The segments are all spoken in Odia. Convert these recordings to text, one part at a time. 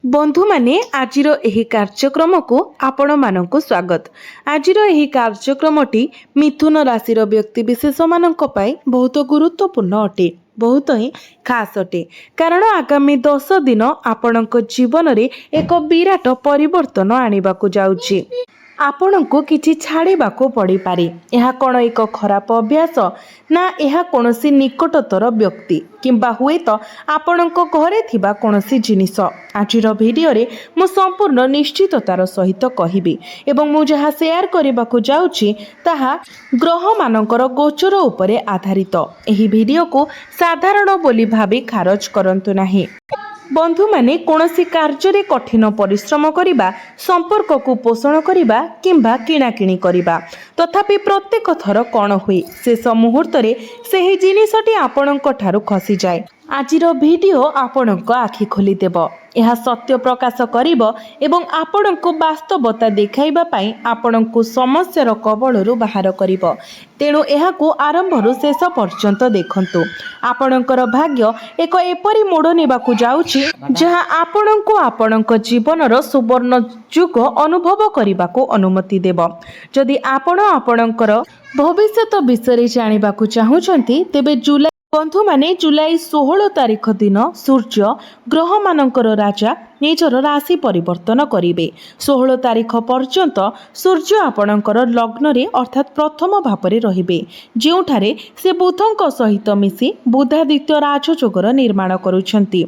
बंधु माने आजिर एही कार्यक्रम को आपण मानक स्वागत। आजिर एही कार्यक्रमटी मिथुन राशि व्यक्ति विशेष मानक पई बहुत गुरुत्वपूर्ण अटे, बहुत ही खास अटे। कारण आगामी 10 दिन आपणक जीवन रे एक विराट परिवर्तन आनिबाकू जाउची। आपणको किछि छाड़िबाको पड़ी पारे। यह कौन एक खराब अभ्यास ना यह कौनसी निकटतर व्यक्ति किंबा हुए तो आपणको घरे थिबा कौनसी जिनिस। आजिर भिडियो रे मु संपूर्ण निश्चिततार सहित कहिबी एवं मु जहा शेयर करबाकू जाउची ताहा ग्रह मानकर गोचर उपरे आधारित। एही भिडियो को साधारण बोली भाबी खारज करंतु नाही। बंधु माने कौनसी कार्य कठिन परिश्रम करिबा, संपर्क को पोषण करिबा किंबा किणाकिणी करिबा, तथापि प्रत्येक थर कौन हुए शेष मुहूर्त रे सेही जिनिसटी आपणक ठारू खसी जाए। आजिर भिडियो आपणक आखि खोली देब। यह सत्य प्रकाश करिब एवं आपणको वास्तवता देखाइबा पई आपणको समस्यार कबळरू बाहर करिब। तेणु एहाकू आरंभरू शेष पर्यंत देखंतु। आपणकर भाग्य एक एपरी मोड़ नेबाकू जाउची जहा आपणको आपणक जीवनर सुवर्ण जुग अनुभव करिबाकू अनुमति देब। जदि आपण आपणकर भविष्यत विषय जानिबाकू चाहुचंती तेबे जुलाई बंधु माने जुलाई 16 तारिख दिन सूर्य ग्रह मानकर राजा निजर राशि परिवर्तन करिवे। 16 तारिख पर्यंत सूर्य आपणकर लग्न रे अर्थात प्रथम भावरे रहिबे, जेउठारे से बुधंक सहित मिसी बुधादित्य राजयोगर निर्माण करुछंती।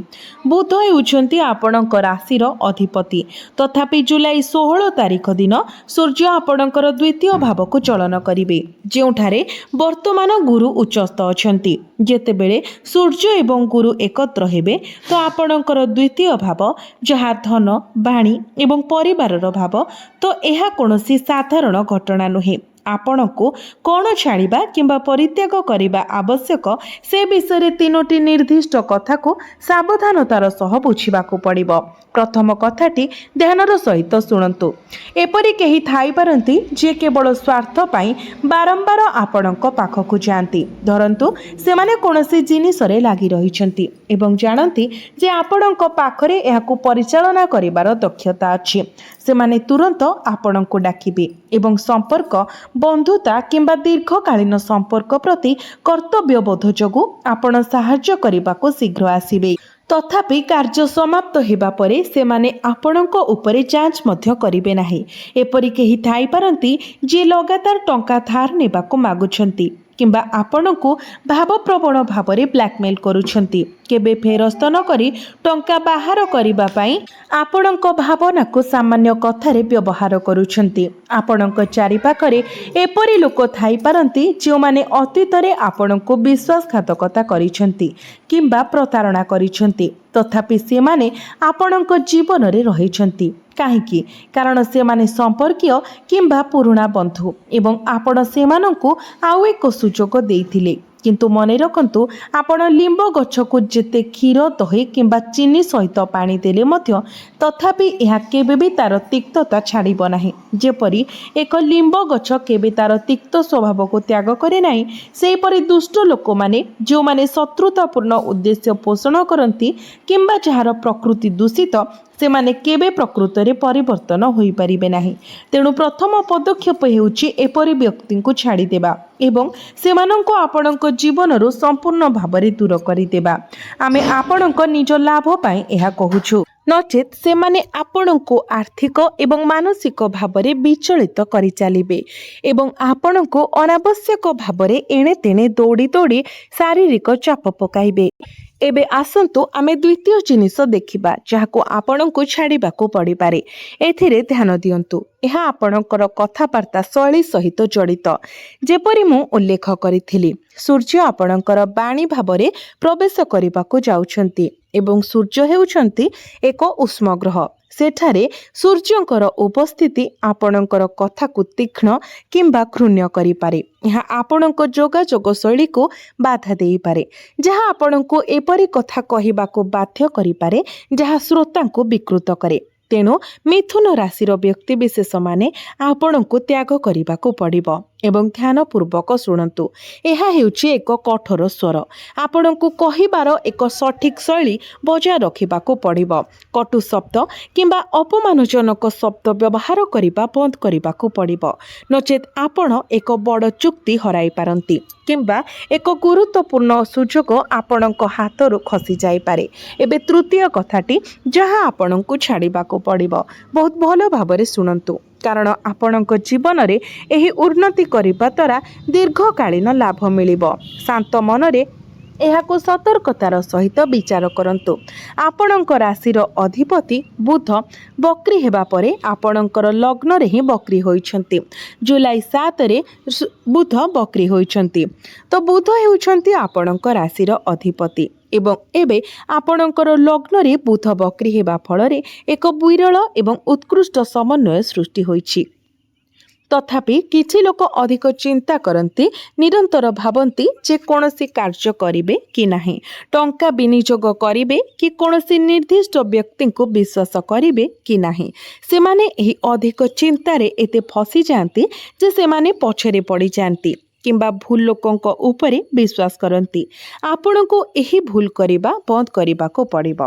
बुध हेउछंती आपणक राशिर अधिपति। तथापि जुलाई 16 तारिख दिन सूर्य आपणकर द्वितीय भावको चलन करिवे, जेउठारे वर्तमान गुरु उच्चस्थ अछंती। जेतेबेले सूर्य एवं गुरु एकत्र हेबे तो आपणकर द्वितीय भाव जहा धन बाणी एवं परिवारर भाव, तो यह कौनसी साधारण घटना नुहे। आपण को कौन छाड़िबा किंबा परित्याग करिबा आवश्यक से विषय तीनोटी निर्दिष्ट कथा को सावधानतार सह बुझिबाकू पड़िबो। प्रथम कथाटी ध्यानर सहित शुणन्तु। एपरि केही थाई पारंती जे केवल स्वार्थ पाई बारंबार आपणक पाखकू जाती। धरंतु सेमाने कौनसी जिनिस रे लागि रहिछंती एवं जानती जे आपणक पाखरे एहाकू परिचालना करिबार दक्षता अछि। सेमाने तुरंत आपणकू डाकिबे एवं संपर्क बंधुता किंबा दीर्घकालीन संपर्क प्रति कर्तव्यबोध जोगु आपण साहाय्य करबाकू शीघ्र आसिबे। तथापि कार्य समाप्त हेबा परे सेमाने आपणक उपरे जांच मध्य करिवे नाही। एपरि केही थाई पारंती जे लगातार टंका धार नेबाकू मागुछंती किंबा आपणकू भावप्रवण भावरे ब्लैकमेल करुछंती। केबे फेरस्त न करी टंका बाहर करिबा पई आपणक भावना को सामान्य कथारे व्यवहार करुछंती। आपणक चारि पाखरे एपरि लोक थाई पारंती जो माने अतीत रे आपणकू विश्वासघातकता करिछंती किंबा प्रतारणा करिछंती, तथापि सेमाने आपणक जीवन रे रहिछंती। काहेकि कारण सेमाने संपर्कीय किंबा पुराणा बंधु एवं आपण सेमानंकू आउ एक सुजोग देइथिले। किंतु मने रखंतु आपण लिंब गछ को जेते क्षीर दही किंबा चीनी सहित पानी देले मध्य तथापि यह केबे भी तार तिक्तता छाड़िब नाही। जेपरि एक लिंब गछ केबे तार तिक्त स्वभाव को त्याग करे नाही, सेपरि दुष्ट लोक माने जो माने शत्रुतापूर्ण उद्देश्य पोषण करंती किंबा जहार प्रकृति दूषित से माने केबे प्रकृत रे परिवर्तन होई परिबे नाही। तेणु प्रथम पदक्षेप हेउची एपरि व्यक्ति को छाड़ी देबा एवं सेमानंको आपणक जीवनरु संपूर्ण भाबरे दूर करि देबा। आमे आपणक निज लाभ पाई एहा कहूछु, नचेत से माने आपणको आर्थिक एवं मानसिक भाबरे विचलित करि चालिबे एवं आपणको अनावश्यक भाबरे एणे तेणे दौड़ी दौड़ी शारीरिक चाप पकाइबे। एबे आसंतु आमे द्वितीय जिनिस देखिबा जहाको आपणको छाड़िबाको पड़ी पारे। एथिरे ध्यान दियंतु। यह आपणकर कथाबार्ता शैली सहित जड़ित। जेपरि मु उल्लेख करिथिली, सूर्य आपणकर बाणी भाबरे प्रवेश करिबाको जाउछंती एवं सूर्य हेउछंती एक उष्म ग्रह। सेठारे सूर्यंकर उपस्थिति आपणकर कथा को तीक्ष्ण किंबा घृण्य करि पारे। यह आपणक जोगाजोग शैली को बाधा देई पारे, जहा आपणको एपरि कथा कहिबाको बाध्य करि पारे जहा श्रोता को विकृत करे। तेणु मिथुन राशिर व्यक्ति विशेष माने आपणको त्याग करिबाको पड़िबो। ଏବଂ ଧ୍ୟାନପୂର୍ବକ ଶୁଣନ୍ତୁ। ଏହା ହେଉଛି ଏକ କଠୋର ସ୍ୱର। ଆପଣଙ୍କୁ କହିବାର ଏକ ସଠିକ୍ ଶୈଳୀ ବଜାୟ ରଖିବାକୁ ପଡ଼ିବ। କଟୁ ଶବ୍ଦ କିମ୍ବା ଅପମାନଜନକ ଶବ୍ଦ ବ୍ୟବହାର କରିବା ବନ୍ଦ କରିବାକୁ ପଡ଼ିବ। ନଚେତ୍ ଆପଣ ଏକ ବଡ଼ ଚୁକ୍ତି ହରାଇ ପାରନ୍ତି କିମ୍ବା ଏକ ଗୁରୁତ୍ୱପୂର୍ଣ୍ଣ ସୁଯୋଗ ଆପଣଙ୍କ ହାତରୁ ଖସିଯାଇପାରେ। ଏବେ ତୃତୀୟ କଥାଟି ଯାହା ଆପଣଙ୍କୁ ଛାଡ଼ିବାକୁ ପଡ଼ିବ। ବହୁତ ଭଲ ଭାବରେ ଶୁଣନ୍ତୁ, କାରଣ ଆପଣଙ୍କ ଜୀବନରେ ଏହି ଉନ୍ନତି କରିବା ଦ୍ୱାରା ଦୀର୍ଘକାଳୀନ ଲାଭ ମିଳିବ। ଶାନ୍ତ ମନରେ ଏହାକୁ ସତର୍କତାର ସହିତ ବିଚାର କରନ୍ତୁ। ଆପଣଙ୍କ ରାଶିର ଅଧିପତି ବୁଧ ବକ୍ରି ହେବା ପରେ ଆପଣଙ୍କର ଲଗ୍ନରେ ହିଁ ବକ୍ରି ହୋଇଛନ୍ତି। ଜୁଲାଇ 7ରେ ବୁଧ ବକ୍ରି ହୋଇଛନ୍ତି। ତ ବୁଧ ହେଉଛନ୍ତି ଆପଣଙ୍କ ରାଶିର ଅଧିପତି ଏବଂ ଏବେ ଆପଣଙ୍କର ଲଗ୍ନରେ ବୁଧ ବକ୍ରି ହେବା ଫଳରେ ଏକ ବିରଳ ଏବଂ ଉତ୍କୃଷ୍ଟ ସମନ୍ୱୟ ସୃଷ୍ଟି ହୋଇଛି। ତଥାପି କିଛି ଲୋକ ଅଧିକ ଚିନ୍ତା କରନ୍ତି, ନିରନ୍ତର ଭାବନ୍ତି ଯେ କୌଣସି କାର୍ଯ୍ୟ କରିବେ କି ନାହିଁ, ଟଙ୍କା ବିନିଯୋଗ କରିବେ କି କୌଣସି ନିର୍ଦ୍ଦିଷ୍ଟ ବ୍ୟକ୍ତିଙ୍କୁ ବିଶ୍ୱାସ କରିବେ କି ନାହିଁ। ସେମାନେ ଏହି ଅଧିକ ଚିନ୍ତାରେ ଏତେ ଫସିଯାଆନ୍ତି ଯେ ସେମାନେ ପଛରେ ପଡ଼ିଯାଆନ୍ତି କିମ୍ବା ଭୁଲ ଲୋକଙ୍କ ଉପରେ ବିଶ୍ୱାସ କରନ୍ତି। ଆପଣଙ୍କୁ ଏହି ଭୁଲ କରିବା ବନ୍ଦ କରିବାକୁ ପଡ଼ିବ।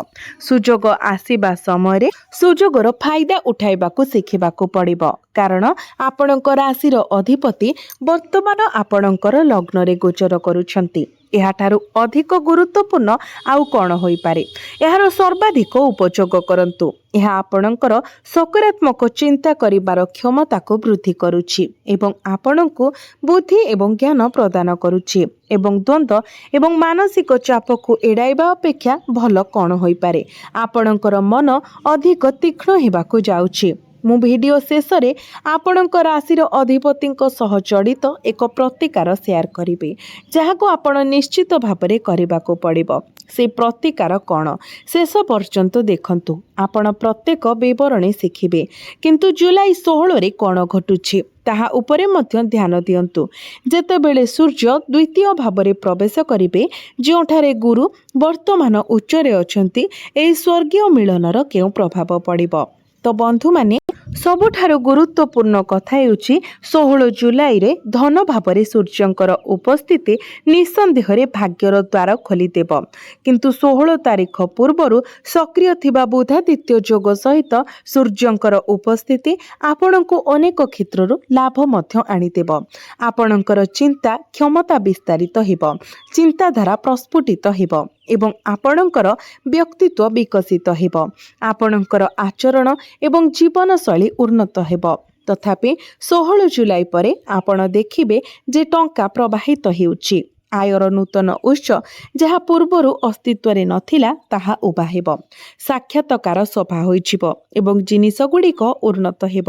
ସୁଯୋଗ ଆସିବା ସମୟରେ ସୁଯୋଗର ଫାଇଦା ଉଠାଇବାକୁ ଶିଖିବାକୁ ପଡ଼ିବ, କାରଣ ଆପଣଙ୍କ ରାଶିର ଅଧିପତି ବର୍ତ୍ତମାନ ଆପଣଙ୍କର ଲଗ୍ନରେ ଗୋଚର କରୁଛନ୍ତି। ଏହାଠାରୁ ଅଧିକ ଗୁରୁତ୍ୱପୂର୍ଣ୍ଣ ଆଉ କ'ଣ ହୋଇପାରେ? ଏହାର ସର୍ବାଧିକ ଉପଯୋଗ କରନ୍ତୁ। ଏହା ଆପଣଙ୍କର ସକାରାତ୍ମକ ଚିନ୍ତା କରିବାର କ୍ଷମତାକୁ ବୃଦ୍ଧି କରୁଛି ଏବଂ ଆପଣଙ୍କୁ ବୁଦ୍ଧି ଏବଂ ଜ୍ଞାନ ପ୍ରଦାନ କରୁଛି ଏବଂ ଦ୍ୱନ୍ଦ୍ୱ ଏବଂ ମାନସିକ ଚାପକୁ ଏଡ଼ାଇବା ଅପେକ୍ଷା ଭଲ କ'ଣ ହୋଇପାରେ? ଆପଣଙ୍କର ମନ ଅଧିକ ତୀକ୍ଷ୍ଣ ହେବାକୁ ଯାଉଛି। ମୁଁ ଭିଡ଼ିଓ ଶେଷରେ ଆପଣଙ୍କ ରାଶିର ଅଧିପତିଙ୍କ ସହ ଜଡ଼ିତ ଏକ ପ୍ରତିକାର ସେୟାର କରିବି, ଯାହାକୁ ଆପଣ ନିଶ୍ଚିତ ଭାବରେ କରିବାକୁ ପଡ଼ିବ। ସେ ପ୍ରତିକାର କ'ଣ? ଶେଷ ପର୍ଯ୍ୟନ୍ତ ଦେଖନ୍ତୁ। ଆପଣ ପ୍ରତ୍ୟେକ ବିବରଣୀ ଶିଖିବେ, କିନ୍ତୁ ଜୁଲାଇ 16ରେ କ'ଣ ଘଟୁଛି ତାହା ଉପରେ ମଧ୍ୟ ଧ୍ୟାନ ଦିଅନ୍ତୁ। ଯେତେବେଳେ ସୂର୍ଯ୍ୟ ଦ୍ୱିତୀୟ ଭାବରେ ପ୍ରବେଶ କରିବେ, ଯେଉଁଠାରେ ଗୁରୁ ବର୍ତ୍ତମାନ ଉଚ୍ଚରେ ଅଛନ୍ତି, ଏହି ସ୍ୱର୍ଗୀୟ ମିଳନର କେଉଁ ପ୍ରଭାବ ପଡ଼ିବ? ତ ବନ୍ଧୁମାନେ, ସବୁଠାରୁ ଗୁରୁତ୍ୱପୂର୍ଣ୍ଣ କଥା ହେଉଛି 16 ଜୁଲାଇରେ ଧନ ଭାବରେ ସୂର୍ଯ୍ୟଙ୍କର ଉପସ୍ଥିତି ନିଃସନ୍ଦେହରେ ଭାଗ୍ୟର ଦ୍ୱାର ଖୋଲିଦେବ। କିନ୍ତୁ 16 ତାରିଖ ପୂର୍ବରୁ ସକ୍ରିୟ ଥିବା ବୁଧାଦିତ୍ୟ ଯୋଗ ସହିତ ସୂର୍ଯ୍ୟଙ୍କର ଉପସ୍ଥିତି ଆପଣଙ୍କୁ ଅନେକ କ୍ଷେତ୍ରରୁ ଲାଭ ମଧ୍ୟ ଆଣିଦେବ। ଆପଣଙ୍କର ଚିନ୍ତା କ୍ଷମତା ବିସ୍ତାରିତ ହେବ, ଚିନ୍ତାଧାରା ପ୍ରସ୍ଫୁଟିତ ହେବ ଏବଂ ଆପଣଙ୍କର ବ୍ୟକ୍ତିତ୍ୱ ବିକଶିତ ହେବ। ଆପଣଙ୍କର ଆଚରଣ ଏବଂ ଜୀବନଶୈଳୀ ଉନ୍ନତ ହେବ। ତଥାପି 16 ଜୁଲାଇ ପରେ ଆପଣ ଦେଖିବେ ଯେ ଟଙ୍କା ପ୍ରବାହିତ ହେଉଛି। ଆୟର ନୂତନ ଉତ୍ସ ଯାହା ପୂର୍ବରୁ ଅସ୍ତିତ୍ୱରେ ନଥିଲା ତାହା ଉଭା ହେବ। ସାକ୍ଷାତକାର ସଫା ହୋଇଯିବ ଏବଂ ଜିନିଷଗୁଡ଼ିକ ଉନ୍ନତ ହେବ।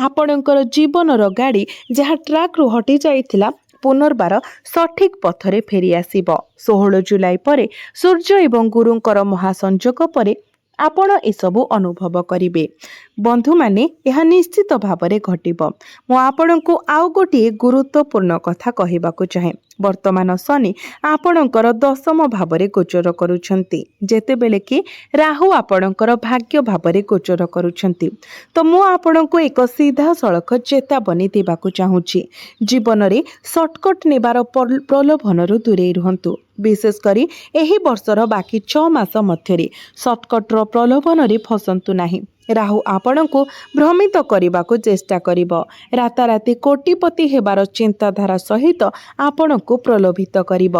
ଆପଣଙ୍କର ଜୀବନର ଗାଡ଼ି ଯାହା ଟ୍ରାକ୍ରୁ ହଟିଯାଇଥିଲା ପୁନର୍ବାର ସଠିକ୍ ପଥରେ ଫେରିଆସିବ। 16 ଜୁଲାଇ ପରେ ସୂର୍ଯ୍ୟ ଏବଂ ଗୁରୁଙ୍କର ମହାସଂଯୋଗ ପରେ ଆପଣ ଏସବୁ ଅନୁଭବ କରିବେ। ବନ୍ଧୁମାନେ, ଏହା ନିଶ୍ଚିତ ଭାବରେ ଘଟିବ। ମୁଁ ଆପଣଙ୍କୁ ଆଉ ଗୋଟିଏ ଗୁରୁତ୍ୱପୂର୍ଣ୍ଣ କଥା କହିବାକୁ ଚାହେଁ। ବର୍ତ୍ତମାନ ଶନି ଆପଣଙ୍କର 10ମ ଭାବରେ ଗୋଚର କରୁଛନ୍ତି, ଯେତେବେଳେ କି ରାହୁ ଆପଣଙ୍କର ଭାଗ୍ୟ ଭାବରେ ଗୋଚର କରୁଛନ୍ତି। ତ ମୁଁ ଆପଣଙ୍କୁ ଏକ ସିଧାସଳଖ ଚେତାବନୀ ଦେବାକୁ ଚାହୁଁଛି। ଜୀବନରେ ସର୍ଟକଟ୍ ନେବାର ପ୍ରଲୋଭନରୁ ଦୂରେଇ ରୁହନ୍ତୁ। ବିଶେଷ କରି ଏହି ବର୍ଷର ବାକି 6 ମାସ ମଧ୍ୟରେ ସର୍ଟକଟ୍ର ପ୍ରଲୋଭନରେ ଫସନ୍ତୁ ନାହିଁ। ରାହୁ ଆପଣଙ୍କୁ ଭ୍ରମିତ କରିବାକୁ ଚେଷ୍ଟା କରିବ, ରାତାରାତି କୋଟିପତି ହେବାର ଚିନ୍ତାଧାରା ସହିତ ଆପଣଙ୍କୁ ପ୍ରଲୋଭିତ କରିବ।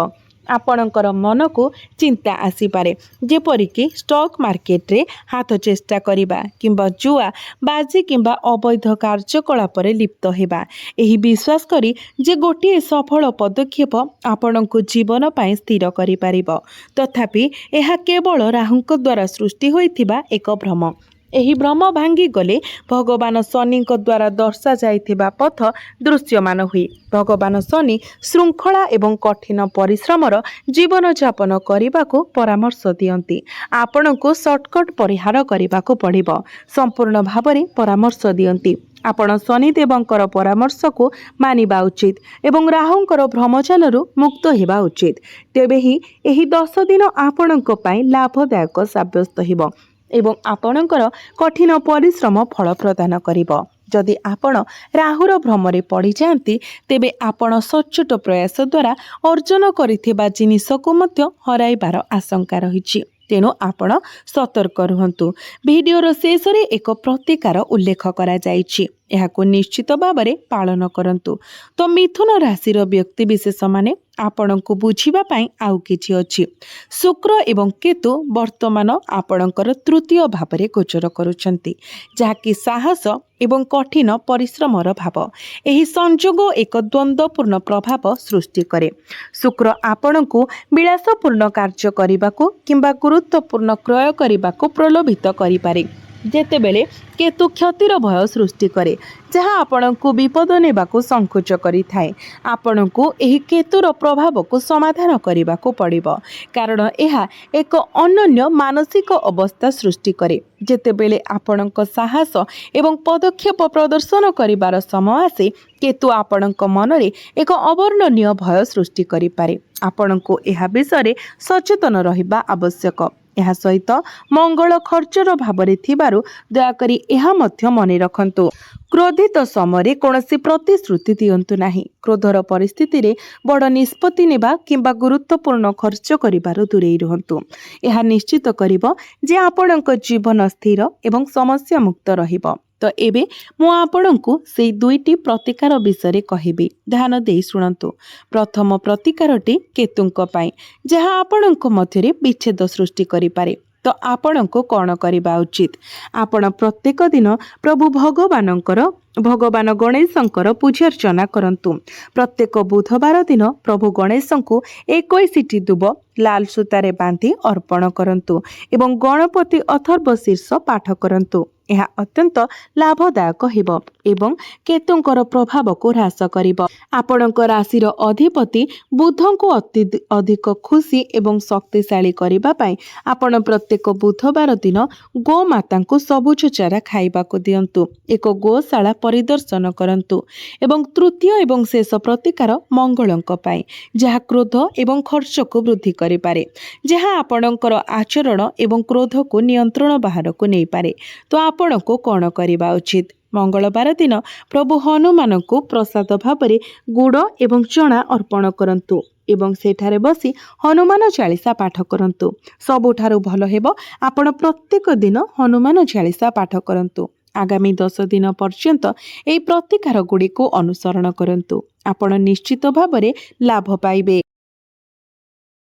ଆପଣଙ୍କର ମନକୁ ଚିନ୍ତା ଆସିପାରେ, ଯେପରିକି ଷ୍ଟକ୍ ମାର୍କେଟରେ ହାତ ଚେଷ୍ଟା କରିବା କିମ୍ବା ଜୁଆ ବାଜି କିମ୍ବା ଅବୈଧ କାର୍ଯ୍ୟକଳାପରେ ଲିପ୍ତ ହେବା। ଏହି ବିଶ୍ୱାସ କରି ଯେ ଗୋଟିଏ ସଫଳ ପଦକ୍ଷେପ ଆପଣଙ୍କୁ ଜୀବନ ପାଇଁ ସ୍ଥିର କରିପାରିବ। ତଥାପି ଏହା କେବଳ ରାହୁଙ୍କ ଦ୍ୱାରା ସୃଷ୍ଟି ହୋଇଥିବା ଏକ ଭ୍ରମ। ଏହି ଭ୍ରମ ଭାଙ୍ଗିଗଲେ ଭଗବାନ ଶନିଙ୍କ ଦ୍ୱାରା ଦର୍ଶାଯାଇଥିବା ପଥ ଦୃଶ୍ୟମାନ ହୁଏ। ଭଗବାନ ଶନି ଶୃଙ୍ଖଳା ଏବଂ କଠିନ ପରିଶ୍ରମର ଜୀବନଯାପନ କରିବାକୁ ପରାମର୍ଶ ଦିଅନ୍ତି। ଆପଣଙ୍କୁ ସର୍ଟକଟ୍ ପରିହାର କରିବାକୁ ପଡ଼ିବ, ସମ୍ପୂର୍ଣ୍ଣ ଭାବରେ ପରାମର୍ଶ ଦିଅନ୍ତି। ଆପଣ ଶନିଦେବଙ୍କର ପରାମର୍ଶକୁ ମାନିବା ଉଚିତ ଏବଂ ରାହୁଙ୍କର ଭ୍ରମଜାଲରୁ ମୁକ୍ତ ହେବା ଉଚିତ। ତେବେ ହିଁ ଏହି 10 ଦିନ ଆପଣଙ୍କ ପାଇଁ ଲାଭଦାୟକ ସାବ୍ୟସ୍ତ ହେବ ଏବଂ ଆପଣଙ୍କର କଠିନ ପରିଶ୍ରମ ଫଳ ପ୍ରଦାନ କରିବ। जदि आपण राहुर भ्रमरे पड़ी जाती तेबे आपण सचोट प्रयास द्वारा अर्जन करिथिबा जिनिसको मध्य हराइबार आशंका रहिछि। तेणु आपण सतर्क रुहंतु। भिडियोर शेष रे एक प्रतिकार उल्लेख करा जाइछि, एहाको निश्चित भाବରେ पालन करंतु। तो मिथुन राशिर व्यक्ति विशेष माने आपणको बुझिबा पई आउ किछि अछि। शुक्र एवं केतु वर्तमान आपणकर तृतीय भाବରେ गोचर करुछंती, जाकी साहस एवं कठिन परिश्रमर भाव। एही संजोग एक द्वंद्वपूर्ण प्रभाव सृष्टि करे। शुक्र आपणको विलासपूर्ण कार्य करिबाको किंबा गुरुत्वपूर्ण क्रय करिबाको प्रलोभित करिपारे, जेतेबेले केतु क्षतिर भय सृष्टि करे, जहाँ आपणको विपद नेबाको संकोच करिथाए। आपणको एही केतुर प्रभाव को समाधान करिबाको पड़िबो, कारण एहा एक अनन्य मानसिक अवस्था सृष्टि करे। जेतेबेले आपणको साहस एवं पदक्षेप प्रदर्शन करिबार समय आसे, केतु आपणको मनरे एक अवर्णनीय भय सृष्टि करिपारे। आपणको एहा विषय सचेतन रहिबा आवश्यक। ଏହା ସହିତ ମଙ୍ଗଳ ଖର୍ଚ୍ଚର ଭାବରେ ଥିବାରୁ ଦୟାକରି ଏହା ମଧ୍ୟ ମନେ ରଖନ୍ତୁ। କ୍ରୋଧିତ ସମୟରେ କୌଣସି ପ୍ରତିଶ୍ରୁତି ଦିଅନ୍ତୁ ନାହିଁ। କ୍ରୋଧର ପରିସ୍ଥିତିରେ ବଡ଼ ନିଷ୍ପତ୍ତି ନେବା କିମ୍ବା ଗୁରୁତ୍ୱପୂର୍ଣ୍ଣ ଖର୍ଚ୍ଚ କରିବାରୁ ଦୂରେଇ ରୁହନ୍ତୁ। ଏହା ନିଶ୍ଚିତ କରିବ ଯେ ଆପଣଙ୍କ ଜୀବନ ସ୍ଥିର ଏବଂ ସମସ୍ୟା ମୁକ୍ତ ରହିବ। ତ ଏବେ ମୁଁ ଆପଣଙ୍କୁ ସେଇ ଦୁଇଟି ପ୍ରତିକାର ବିଷୟରେ କହିବି, ଧ୍ୟାନ ଦେଇ ଶୁଣନ୍ତୁ। ପ୍ରଥମ ପ୍ରତିକାରଟି କେତୁଙ୍କ ପାଇଁ, ଯାହା ଆପଣଙ୍କ ମଧ୍ୟରେ ବିଚ୍ଛେଦ ସୃଷ୍ଟି କରିପାରେ। ତ ଆପଣଙ୍କୁ କ'ଣ କରିବା ଉଚିତ? ଆପଣ ପ୍ରତ୍ୟେକ ଦିନ ପ୍ରଭୁ ଭଗବାନ ଗଣେଶଙ୍କର ପୂଜାର୍ଚ୍ଚନା କରନ୍ତୁ। ପ୍ରତ୍ୟେକ ବୁଧବାର ଦିନ ପ୍ରଭୁ ଗଣେଶଙ୍କୁ 21ଟି ଦୁବ ଲାଲ ସୂତାରେ ବାନ୍ଧି ଅର୍ପଣ କରନ୍ତୁ ଏବଂ ଗଣପତି ଅଥର୍ବ ଶୀର୍ଷ ପାଠ କରନ୍ତୁ। ଏହା ଅତ୍ୟନ୍ତ ଲାଭଦାୟକ ହେବ ଏବଂ କେତୁଙ୍କର ପ୍ରଭାବକୁ ହ୍ରାସ କରିବ। ଆପଣଙ୍କ ରାଶିର ଅଧିପତି ବୁଧଙ୍କୁ ଅଧିକ ଖୁସି ଏବଂ ଶକ୍ତିଶାଳୀ କରିବା ପାଇଁ ଆପଣ ପ୍ରତ୍ୟେକ ବୁଧବାର ଦିନ ଗୋମାତାଙ୍କୁ ସବୁଜ ଚାରା ଖାଇବାକୁ ଦିଅନ୍ତୁ। ଏକ ଗୋଶାଳା ପରିଦର୍ଶନ କରନ୍ତୁ। ଏବଂ ତୃତୀୟ ଏବଂ ଶେଷ ପ୍ରତିକାର ମଙ୍ଗଳଙ୍କ ପାଇଁ, ଯାହା କ୍ରୋଧ ଏବଂ ଖର୍ଚ୍ଚକୁ ବୃଦ୍ଧି କରିପାରେ, ଯାହା ଆପଣଙ୍କର ଆଚରଣ ଏବଂ କ୍ରୋଧକୁ ନିୟନ୍ତ୍ରଣ ବାହାରକୁ ନେଇପାରେ। ତ ଆପଣଙ୍କୁ କ'ଣ କରିବା ଉଚିତ? ମଙ୍ଗଳବାର ଦିନ ପ୍ରଭୁ ହନୁମାନଙ୍କୁ ପ୍ରସାଦ ଭାବରେ ଗୁଡ଼ ଏବଂ ଚଣା ଅର୍ପଣ କରନ୍ତୁ ଏବଂ ସେଠାରେ ବସି ହନୁମାନ ଚାଳିଶା ପାଠ କରନ୍ତୁ। ସବୁଠାରୁ ଭଲ ହେବ ଆପଣ ପ୍ରତ୍ୟେକ ଦିନ ହନୁମାନ ଚାଳିଶା ପାଠ କରନ୍ତୁ। ଆଗାମୀ 10 ଦିନ ପର୍ଯ୍ୟନ୍ତ ଏହି ପ୍ରତିକାର ଗୁଡ଼ିକୁ ଅନୁସରଣ କରନ୍ତୁ। ଆପଣ ନିଶ୍ଚିତ ଭାବରେ ଲାଭ ପାଇବେ।